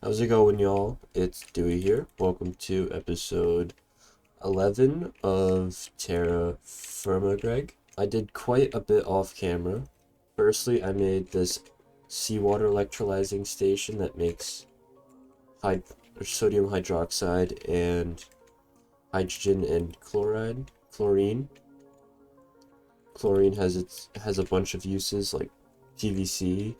How's it going, y'all? It's Dewey here. Welcome to episode 11 of TerraFirmaGreg. I did quite a bit off camera. Firstly, I made this seawater electrolyzing station that makes sodium hydroxide and hydrogen and chlorine. Chlorine has a bunch of uses like PVC.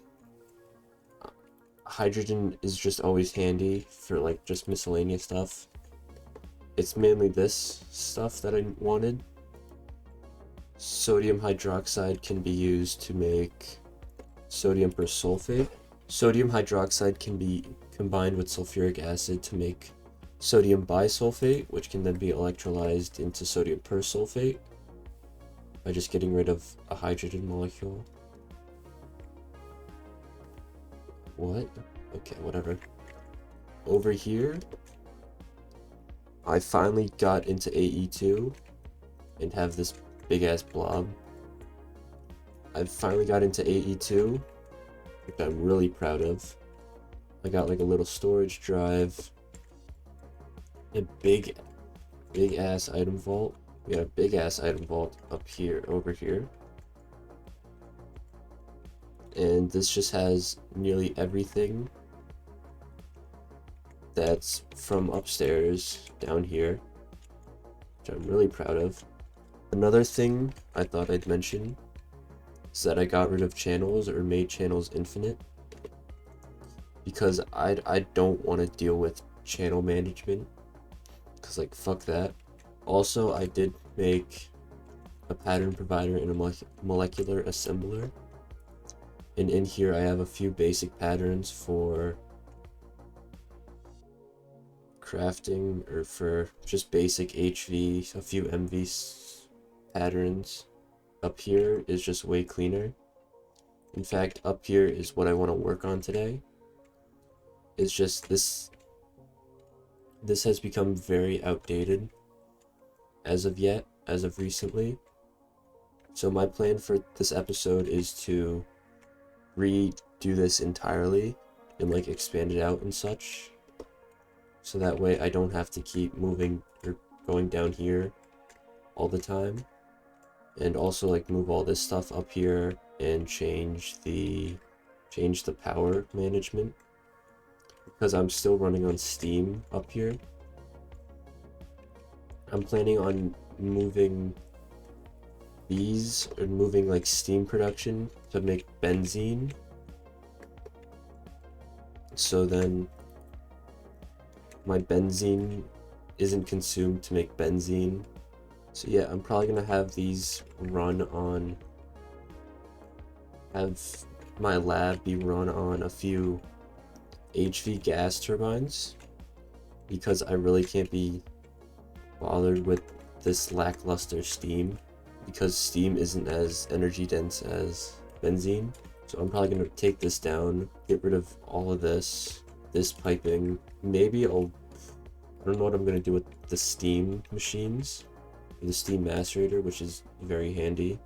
Hydrogen is just always handy for like just miscellaneous stuff. It's mainly this stuff that I wanted. Sodium hydroxide can be used to make sodium persulfate. Sodium hydroxide can be combined with sulfuric acid to make sodium bisulfate, which can then be electrolyzed into sodium persulfate by just getting rid of a hydrogen molecule. What? Okay, whatever. Over here, I finally got into AE2 and have this big ass blob. I finally got into AE2, which I'm really proud of. I got like a little storage drive, a big ass item vault. We got a big ass item vault up here, over here. And this just has nearly everything that's from upstairs down here, which I'm really proud of. Another thing I thought I'd mention is that I got rid of channels or made channels infinite because I don't want to deal with channel management because like fuck that. Also, I did make a pattern provider and a molecular assembler. And in here I have a few basic patterns for crafting or for just basic HV, a few MV patterns. Up here is just way cleaner. In fact, up here is what I want to work on today. It's just this has become very outdated as of recently. So my plan for this episode is to redo this entirely and like expand it out and such, so that way I don't have to keep moving or going down here all the time, and also like move all this stuff up here and change the power management because I'm still running on Steam up here. I'm planning on moving these or moving like steam production to make benzene, so then my benzene isn't consumed to make benzene. So yeah, I'm probably gonna have these have my lab be run on a few HV gas turbines because I really can't be bothered with this lackluster steam, because steam isn't as energy dense as benzene. So I'm probably going to take this down, get rid of all of this piping. Maybe I don't know what I'm going to do with the steam machines, the steam macerator, which is very handy,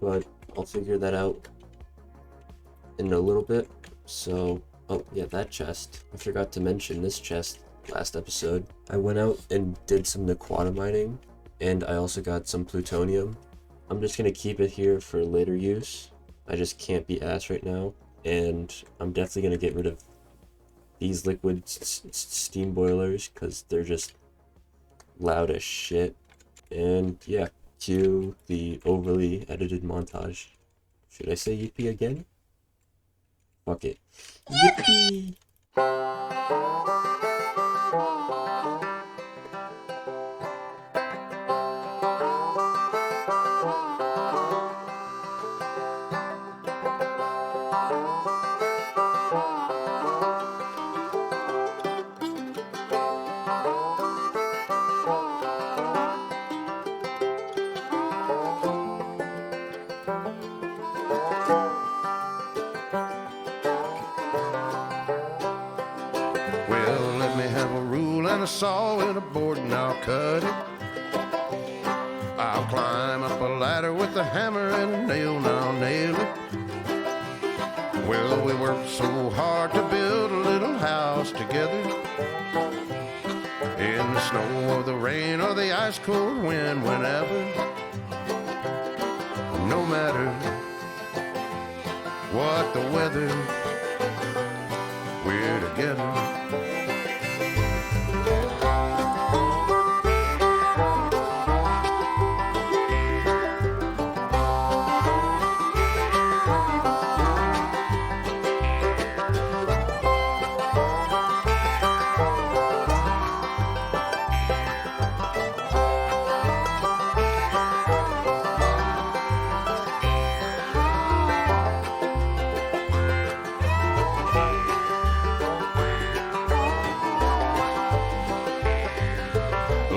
but I'll figure that out in a little bit. So, oh yeah, that chest. I forgot to mention this chest last episode. I went out and did some Naquata mining, and I also got some plutonium. I'm just going to keep it here for later use. I just can't be asked right now, and I'm definitely going to get rid of these liquid steam boilers because they're just loud as shit. And yeah, cue the overly edited montage. Should I say yippee again? Fuck it. Yippee! Well, let me have a rule and a saw and a board and I'll cut it. I'll climb up a ladder with a hammer and a nail and I'll nail it. Well, we worked so hard to build a little house together. In the snow or the rain or the ice cold wind, whenever, no matter what the weather, we're together.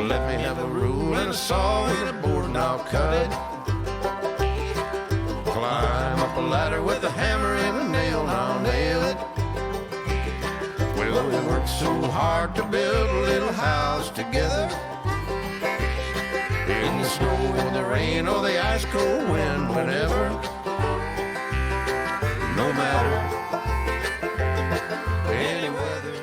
Let me have a rule and a saw and a board and I'll cut it. Climb up a ladder with a hammer and a nail and I'll nail it. Well, we worked so hard to build a little house together. In the snow or the rain or the ice cold wind, whenever, no matter any weather.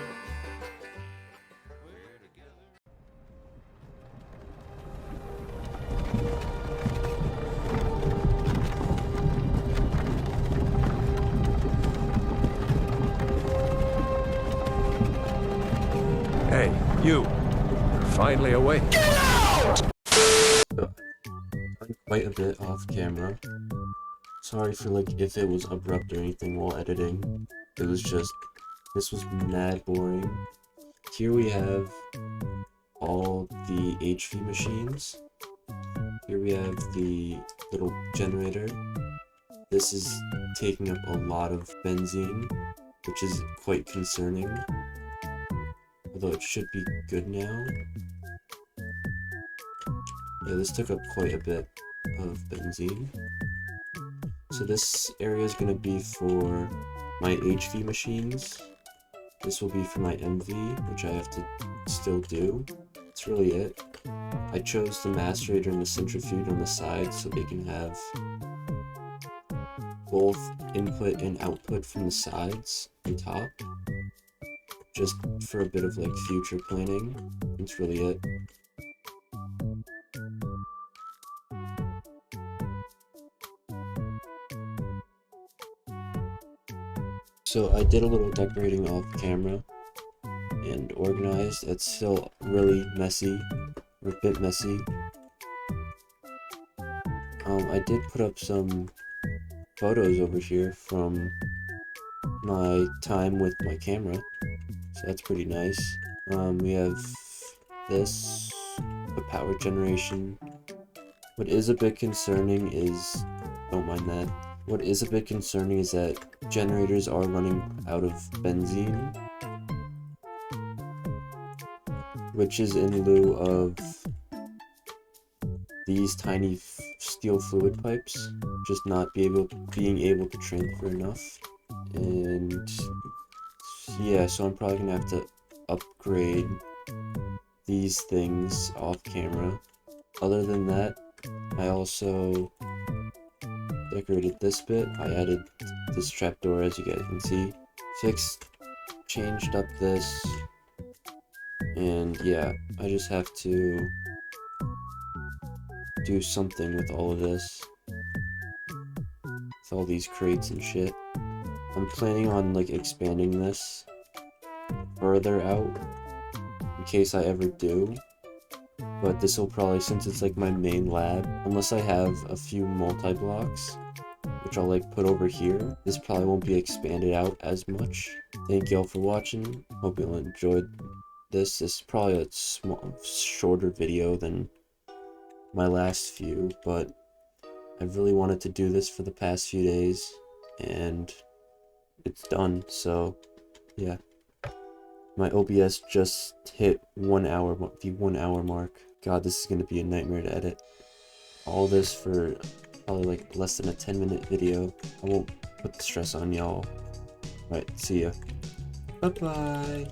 Hey, you. You're finally awake. I'm quite a bit off camera. Sorry for like if it was abrupt or anything while editing. It was just, this was mad boring. Here we have all the HV machines. Here we have the little generator. This is taking up a lot of benzene, which is quite concerning. Although it should be good now. Yeah, this took up quite a bit of benzene. So this area is going to be for my HV machines. This will be for my MV, which I have to still do. That's really it. I chose the macerator and the centrifuge on the side so they can have both input and output from the sides and top. Just for a bit of like future planning. That's really it. So I did a little decorating off camera and organized. It's still really messy, or a bit messy. I did put up some photos over here from my time with my camera, so that's pretty nice. We have this, the power generation. What is a bit concerning is, don't mind that. What is a bit concerning is that generators are running out of benzene, which is in lieu of these tiny steel fluid pipes just not being able to transfer enough. And yeah, so I'm probably gonna have to upgrade these things off camera. Other than that, I also decorated this bit. I added this trapdoor, as you guys can see. Changed up this, and yeah, I just have to do something with all of this. With all these crates and shit. I'm planning on like expanding this further out in case I ever do. But this will probably, since it's like my main lab, unless I have a few multi-blocks, which I'll like put over here, this probably won't be expanded out as much. Thank y'all for watching. Hope you all enjoyed this. This is probably a shorter video than my last few, but I really wanted to do this for the past few days, and it's done. So yeah, my OBS just hit 1 hour, the 1 hour mark. God, this is gonna be a nightmare to edit. All this for probably like less than a 10-minute video. I won't put the stress on y'all. Alright, see ya. Bye bye.